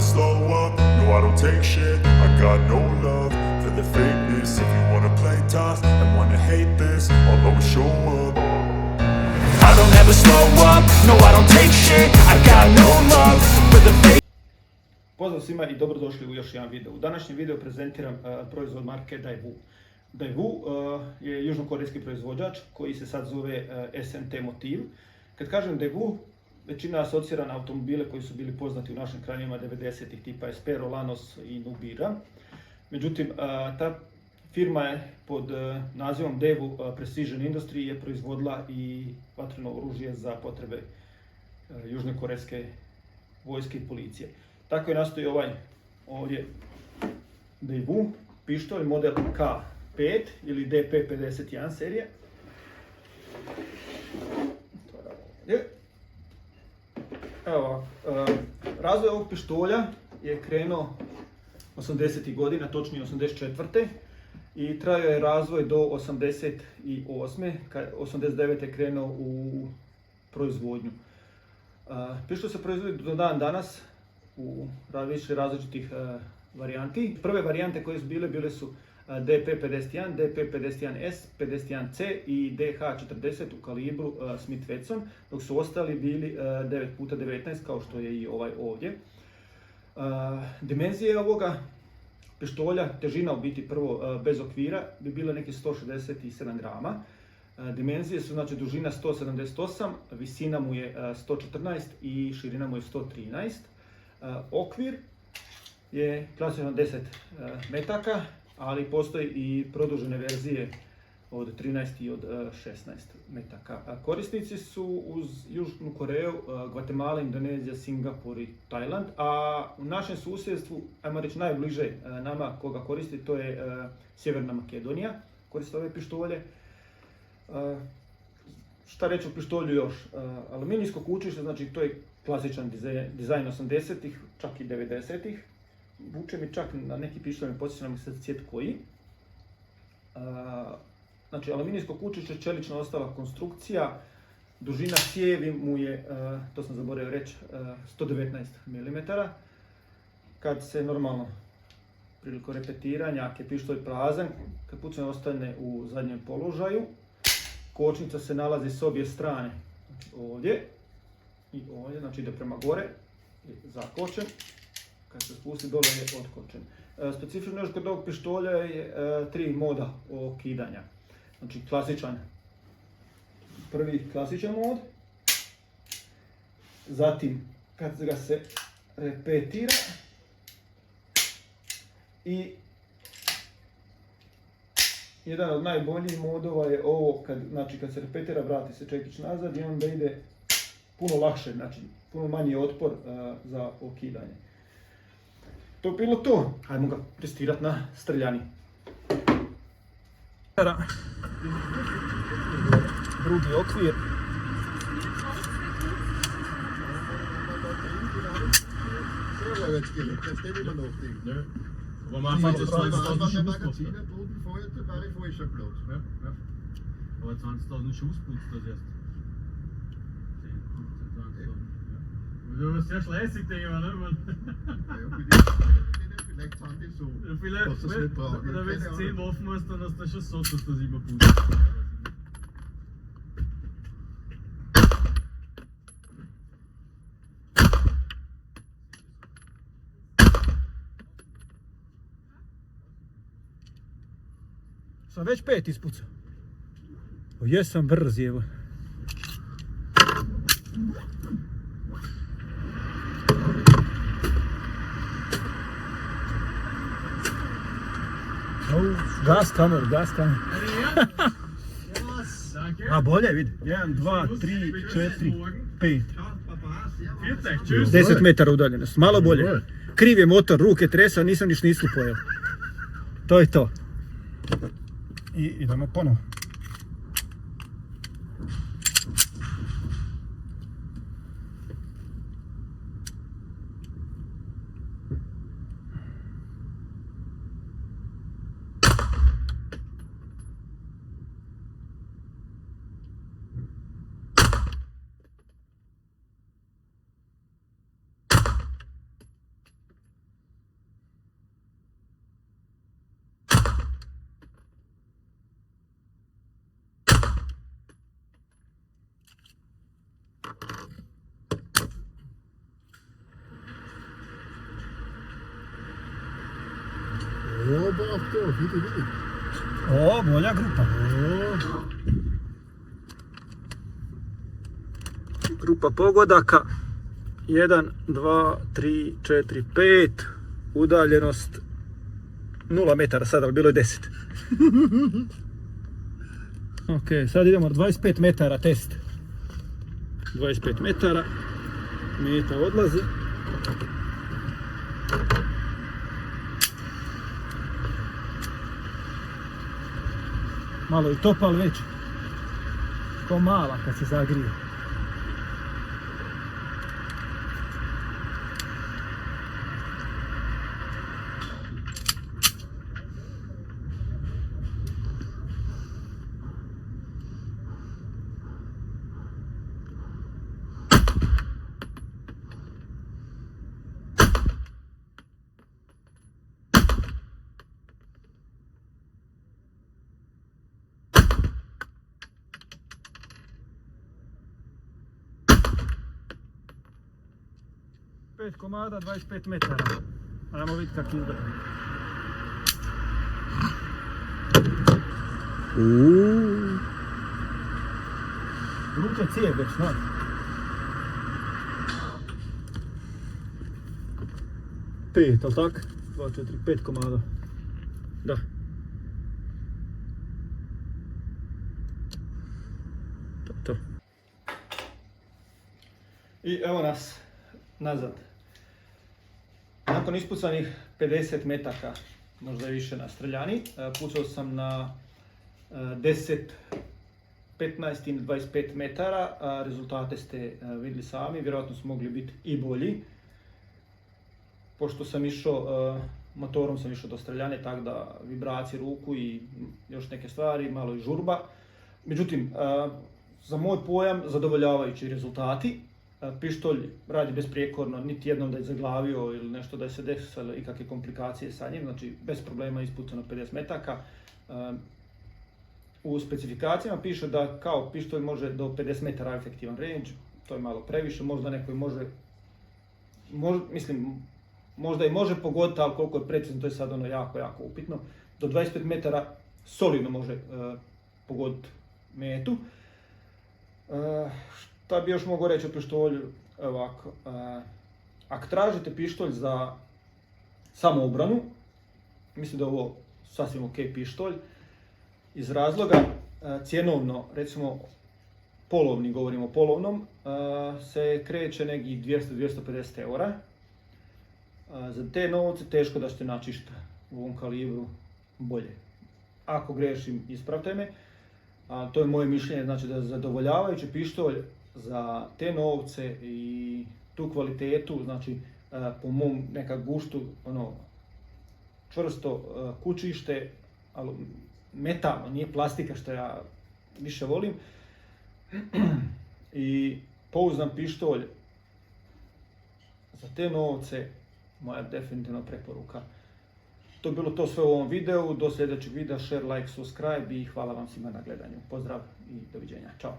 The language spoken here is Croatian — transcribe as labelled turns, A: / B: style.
A: slow up, no I don't take shit. I got no love for the fakeness. If you wanna play tough and wanna hate this, I'll always show up. I don't ever slow up, no I don't take shit. I got no love for the fake.
B: Pozdrav svima i dobrodošli u još jedan video. U današnjem videu prezentiram proizvod marke Daewoo. Daewoo je južnokorejski proizvođač koji se sad zove SMT Motiv. Kad kažem Daewoo, većina asocira na automobile koji su bili poznati u našim krajevima 90-ih, tipa Espero, Lanos i Nubira. Međutim, ta firma je pod nazivom Daewoo Precision Industry je proizvodila i vatreno oružje za potrebe južnokorejske vojske i policije. Tako je nastao ovaj ovdje Daewoo pištolj model K5 ili DP51 serije. Evo, razvoj ovog pištolja je krenuo 80. godina, točnije 84. i trajao je razvoj do 88. 89. je krenuo u proizvodnju. Pištolj se proizvodi do dan danas u više različitih varijanti. Prve varijante koje su bile su DP51, DP51S, 51C i DH40 u kalibru Smith Wesson, dok su ostali bili 9x19 kao što je i ovaj ovdje. Dimenzije ovoga pištolja, težina u biti prvo bez okvira, bi bile neki 167 grama. Dimenzije su znači dužina 178, visina mu je 114 i širina mu je 113. Okvir je klasičan 10 metaka, ali postoji i produžene verzije od 13 i od 16 metaka. Korisnici su uz Južnu Koreju, Gvatemala, Indonezija, Singapur i Tajland, a u našem susjedstvu, ajmo reći najbliže nama koga koristi, to je Sjeverna Makedonija, koriste ove pištolje. Šta reći o pištolju još? Aluminijsko kućište, znači to je klasičan dizajn 80-ih, čak i 90-ih. Vuče mi čak na neki pištolj, mi podsjeća nam se cijet koji. Znači, aluminijsko kućište, čelično ostala konstrukcija, dužina cijevi mu je, to sam zaboravio reći, 119 mm. Kad se normalno, prilikom repetiranja, ako je pištolj prazan, kad pucanje ostane u zadnjem položaju, kočnica se nalazi s obje strane, znači ovdje i ovdje, znači ide prema gore, je zakočen. Kad se spusti dole je otkočen. Specifično još kod ovog pištolja je 3 moda okidanja. Znači klasičan, prvi klasičan mod, zatim kad ga se repetira i jedan od najboljih modova je ovo, kad se repetira vrati se čekić nazad i onda ide puno lakše, znači puno manji otpor za okidanje. To je bilo to. Hajmo ga testirati na streljani. Drugi okvir.
C: Hvor meget får du 20.000
D: Magazine brugten forrige, bare får I så blot.
C: Ja, ja. Og 20.000 Schusspuls das jetzt. 10, 20.000. Du bist sehr schleißig, denke ich mal, ne?
D: Vielleicht 20 so.
C: Ja, vielleicht,
D: was das nicht braucht.
C: wenn du 10 Waffen hast, dann hast du schon so, dass das immer pusht.
B: Sam već 5 ispucao. Jesam brz, evo. Gas kamer. A bolje, vidi. 1, 2, 3, 4, 5. 10 metara udaljenost, malo bolje. Kriv je motor, ruke tresao, nisam ni šniclu pojel. To je to. I idemo ponovo.
D: bak to, vidi.
B: O, bolja grupa. Grupa pogodaka. 1, 2, 3, 4, 5. Udaljenost 0 metara sada, ali bilo je 10. Ok, sad idemo 25 metara test. 25 metara. Meta odlazi. Malo i topal već. Ko mala kad se zagrije. Pet komada, 25 metara. Ajmo vidjeti kako izgleda. Ruke cijep već, znaš. Pet, ali tak? 2, 4, 5 komada. Da. To. I evo nas nazad. Nakon ispucanih 50 metaka, možda i više na streljani, pucao sam na 10, 15 ili 25 metara. Rezultate ste vidjeli sami, vjerojatno su mogli biti i bolji. Pošto sam išao, motorom sam išao do streljane, tako da vibracije ruku i još neke stvari, malo i žurba. Međutim, za moj pojam zadovoljavajući rezultati. Pištolj radi besprijekorno, niti jednom da je zaglavio ili nešto da je se desilo ikakve komplikacije sa njim, znači bez problema ispucano 50 metaka. U specifikacijama piše da kao pištolj može do 50 metara efektivan range, to je malo previše, možda neko može, možda i može pogoditi, ali koliko je precizno, to je sad ono jako upitno. Do 25 metara solidno može pogoditi metu. Šta bi još mogu reći o pištolju? Ovako, ako tražite pištolj za samoobranu, mislim da je ovo sasvim ok pištolj, iz razloga cjenovno, recimo polovni, govorimo o polovnom, se kreće nekih 200-250 eura. Za te novce teško da ćete naći išta u ovom kalibru bolje. Ako grešim, ispravite me. To je moje mišljenje, znači da je zadovoljavajući pištolj za te novce i tu kvalitetu, znači po mom nekak guštu, ono, čvrsto kućište, ali metalno, nije plastika što ja više volim. I pouzdan pištolj za te novce, moja definitivna preporuka. To je bilo to sve u ovom videu, do sljedećeg videa, share, like, subscribe i hvala vam svima na gledanju. Pozdrav i doviđenja, čao!